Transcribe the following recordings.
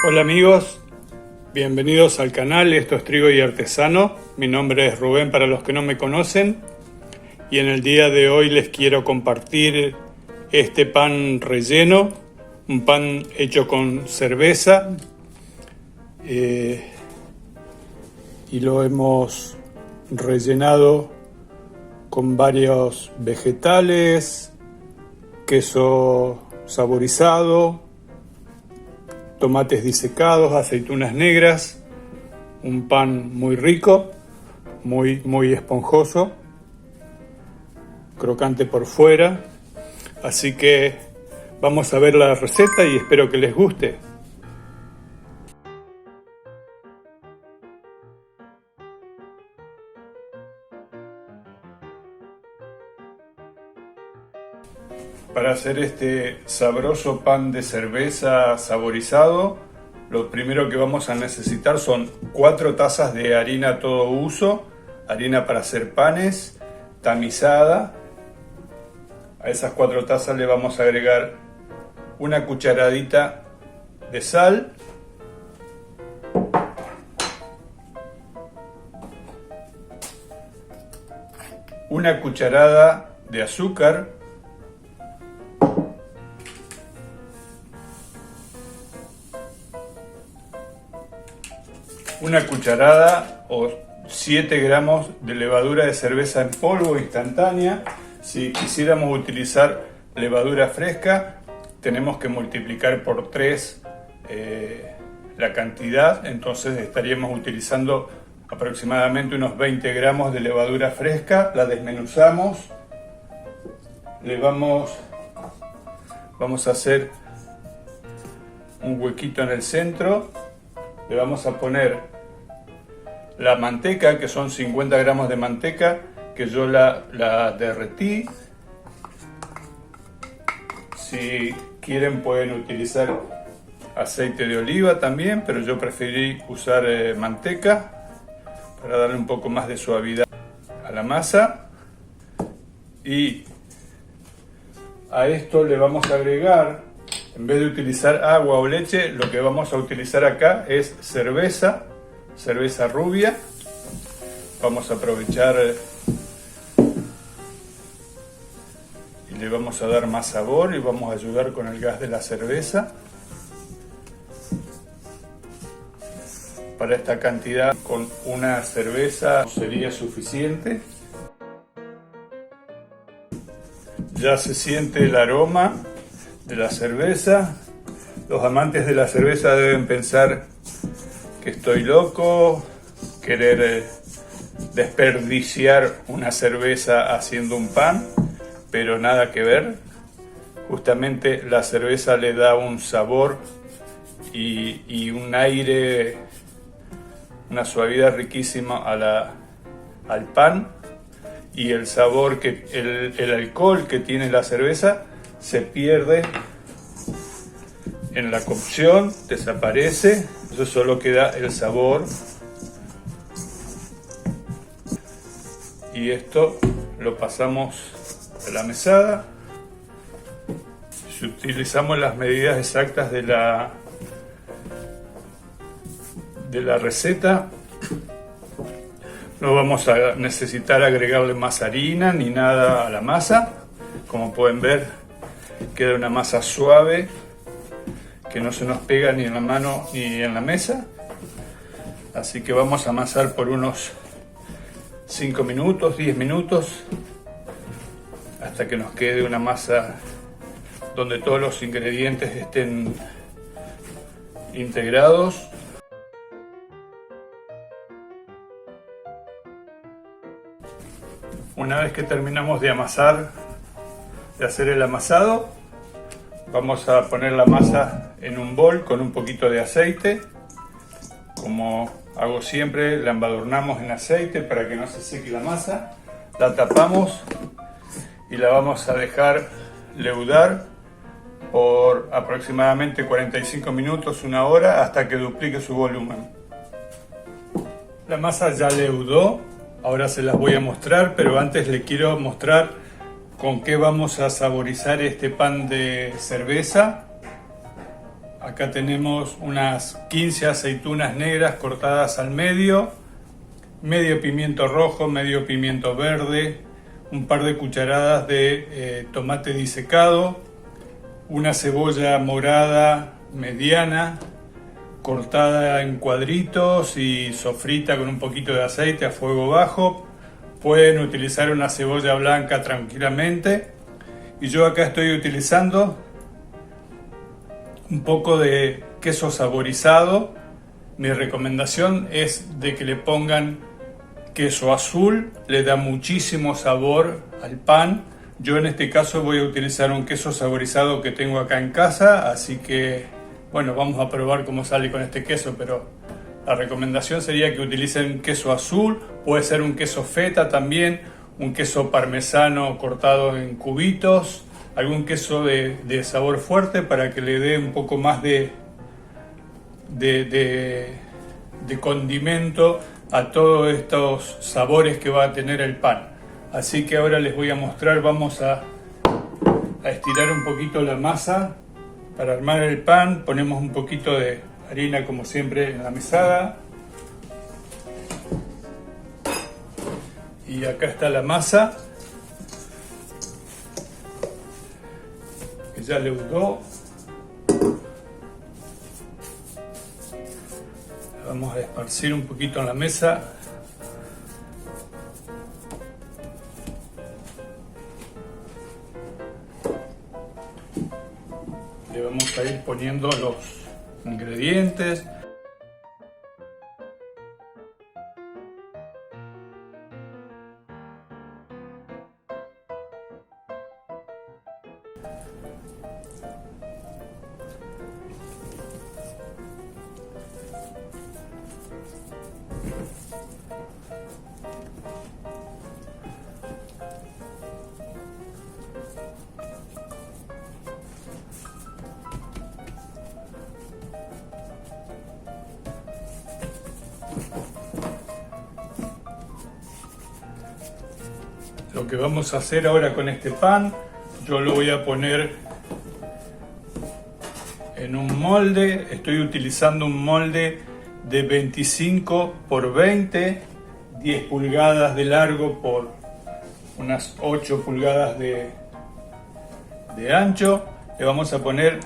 Hola amigos, bienvenidos al canal, esto es Trigo y Artesano. Mi nombre es Rubén para los que no me conocen y en el día de hoy les quiero compartir este pan relleno, un pan hecho con cerveza y lo hemos rellenado con varios vegetales, queso saborizado, tomates disecados, aceitunas negras, un pan muy rico, muy esponjoso, crocante por fuera. Así que vamos a ver la receta y espero que les guste. Para hacer este sabroso pan de cerveza saborizado, lo primero que vamos a necesitar son 4 tazas de harina todo uso, harina para hacer panes, tamizada. A esas 4 tazas le vamos a agregar una cucharadita de sal, una cucharada de azúcar, una cucharada o 7 gramos de levadura de cerveza en polvo instantánea. Si quisiéramos utilizar levadura fresca, tenemos que multiplicar por 3 la cantidad, entonces estaríamos utilizando aproximadamente unos 20 gramos de levadura fresca. La desmenuzamos, vamos a hacer un huequito en el centro, le vamos a poner la manteca, que son 50 gramos de manteca, que yo la derretí. Si quieren pueden utilizar aceite de oliva también, pero yo preferí usar manteca para darle un poco más de suavidad a la masa. Y a esto le vamos a agregar, en vez de utilizar agua o leche, lo que vamos a utilizar acá es cerveza rubia. Vamos a aprovechar y le vamos a dar más sabor y vamos a ayudar con el gas de la cerveza. Para esta cantidad, con una cerveza sería suficiente. Ya se siente el aroma de la cerveza. Los amantes de la cerveza deben pensar que estoy loco, querer desperdiciar una cerveza haciendo un pan, pero nada que ver. Justamente la cerveza le da un sabor y un aire, una suavidad riquísima al pan, y el sabor, el alcohol que tiene la cerveza se pierde en la cocción, desaparece. Eso solo queda el sabor. Y esto lo pasamos a la mesada. Si utilizamos las medidas exactas de la receta, no vamos a necesitar agregarle más harina ni nada a la masa. Como pueden ver, queda una masa suave que no se nos pega ni en la mano ni en la mesa. Así que vamos a amasar por unos 5 minutos, 10 minutos, hasta que nos quede una masa donde todos los ingredientes estén integrados. Una vez que terminamos de amasar, de hacer el amasado, vamos a poner la masa en un bol con un poquito de aceite. Como hago siempre, la embadurnamos en aceite para que no se seque la masa. La tapamos y la vamos a dejar leudar por aproximadamente 45 minutos, 1 hora, hasta que duplique su volumen. La masa ya leudó, ahora se las voy a mostrar, pero antes les quiero mostrar con qué vamos a saborizar este pan de cerveza. Acá tenemos unas 15 aceitunas negras cortadas al medio, medio pimiento rojo, medio pimiento verde, un par de cucharadas de tomate disecado, una cebolla morada mediana, cortada en cuadritos y sofrita con un poquito de aceite a fuego bajo. Pueden utilizar una cebolla blanca tranquilamente. Y yo acá estoy utilizando un poco de queso saborizado. Mi recomendación es de que le pongan queso azul, le da muchísimo sabor al pan. Yo en este caso voy a utilizar un queso saborizado que tengo acá en casa, así que bueno, vamos a probar cómo sale con este queso, pero la recomendación sería que utilicen queso azul, puede ser un queso feta también, un queso parmesano cortado en cubitos, algún queso de sabor fuerte para que le dé un poco más de condimento a todos estos sabores que va a tener el pan. Así que ahora les voy a mostrar, vamos a estirar un poquito la masa. Para armar el pan ponemos un poquito de harina como siempre en la mesada. Y acá está la masa, que ya leudó. Vamos a esparcir un poquito en la mesa. Le vamos a ir poniendo los ingredientes. Lo que vamos a hacer ahora con este pan, yo lo voy a poner en un molde. Estoy utilizando un molde de 25 por 20, 10 pulgadas de largo por unas 8 pulgadas de ancho. Le vamos a poner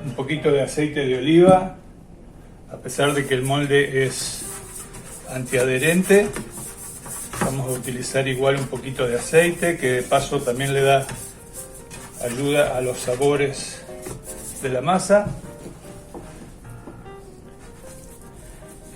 un poquito de aceite de oliva, a pesar de que el molde es antiadherente. Vamos a utilizar igual un poquito de aceite, que de paso también le da ayuda a los sabores de la masa.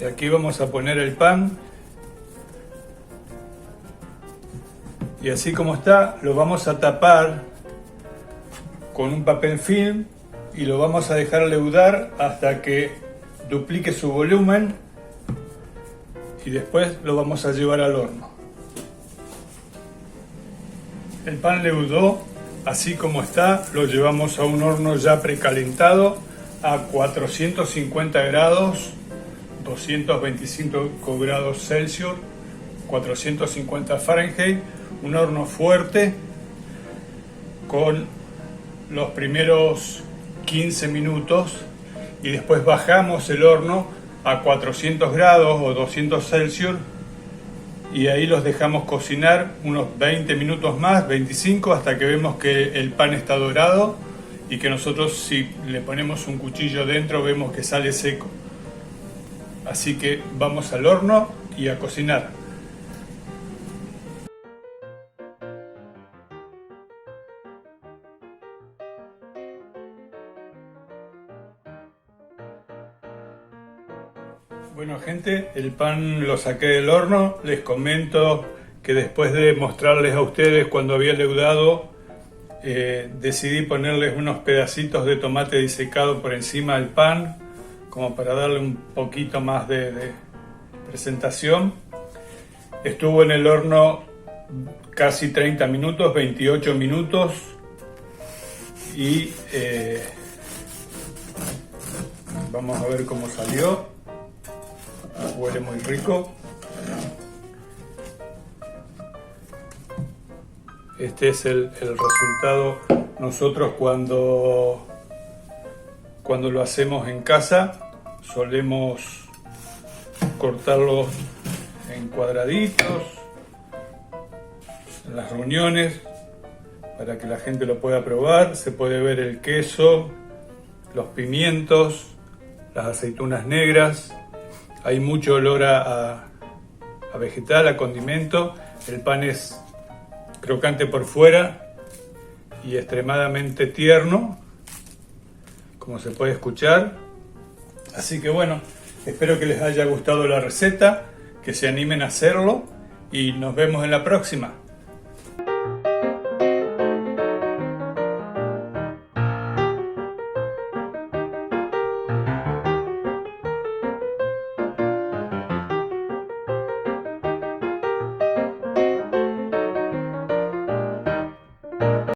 Y aquí vamos a poner el pan. Y así como está, lo vamos a tapar con un papel film y lo vamos a dejar leudar hasta que duplique su volumen, y después lo vamos a llevar al horno. El pan leudó, así como está, lo llevamos a un horno ya precalentado a 450 grados, 225 grados Celsius, 450 Fahrenheit, un horno fuerte con los primeros 15 minutos, y después bajamos el horno a 400 grados o 200 Celsius y ahí los dejamos cocinar unos 20 minutos más, 25, hasta que vemos que el pan está dorado y que nosotros, si le ponemos un cuchillo dentro, vemos que sale seco. Así que vamos al horno y a cocinar. Bueno, gente, el pan lo saqué del horno. Les comento que después de mostrarles a ustedes cuando había leudado, decidí ponerles unos pedacitos de tomate disecado por encima del pan, como para darle un poquito más de presentación. Estuvo en el horno casi 30 minutos, 28 minutos, y vamos a ver cómo salió. Huele muy rico. Este es el resultado. Nosotros cuando cuando lo hacemos en casa solemos cortarlo en cuadraditos en las reuniones para que la gente lo pueda probar. Se puede ver el queso, los pimientos, las aceitunas negras. Hay mucho olor a vegetal, a condimento. El pan es crocante por fuera y extremadamente tierno, como se puede escuchar. Así que bueno, espero que les haya gustado la receta, que se animen a hacerlo y nos vemos en la próxima.